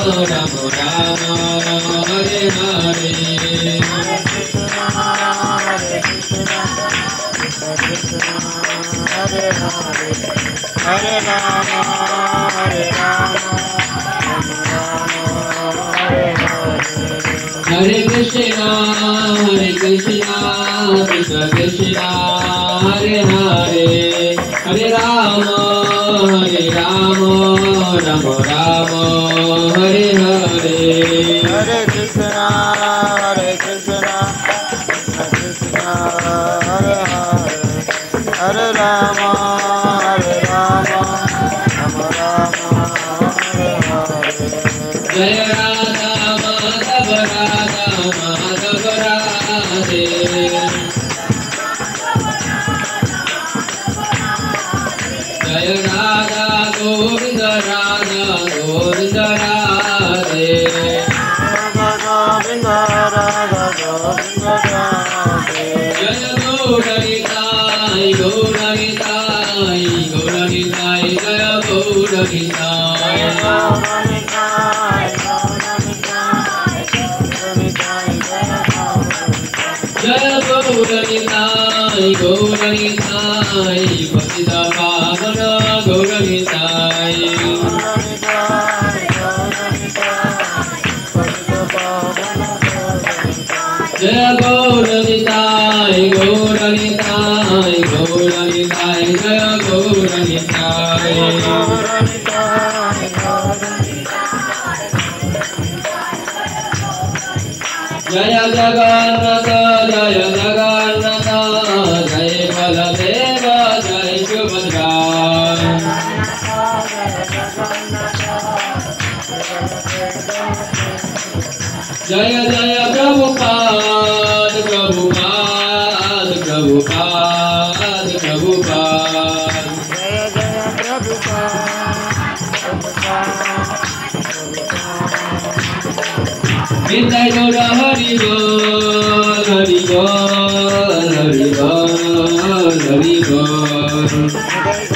राम राम हरे हरे हरे राम हरे राम हरे कृष्णा कृष्ण कृष्ण हरे हरे हरे राम राम राम हरे हरे हरे कृष्णा कृष्ण कृष्ण हरे हरे हरे राम राम राम हरे हरे जय राधा माधव राधे जय राधा गोविंद राधे गोविंद राधा गोविंद राधे जय गौरनिताय गौरनिताय गौरनिताय जय गौरनिताय जय गौरनिताय गौरनिताय पतित पावन गौरनिताय जय गौरनिताय गौरनिताय गौरनिताय जय गौरनिताय जय जगन्नाथ जय बलदेव जय सुभद्रा जय जय प्रभुपाद प्रभुपाद प्रभुपाद प्रभुपाद निताय गौर हरि बोल हरि बोल हरि बोल हरि बोल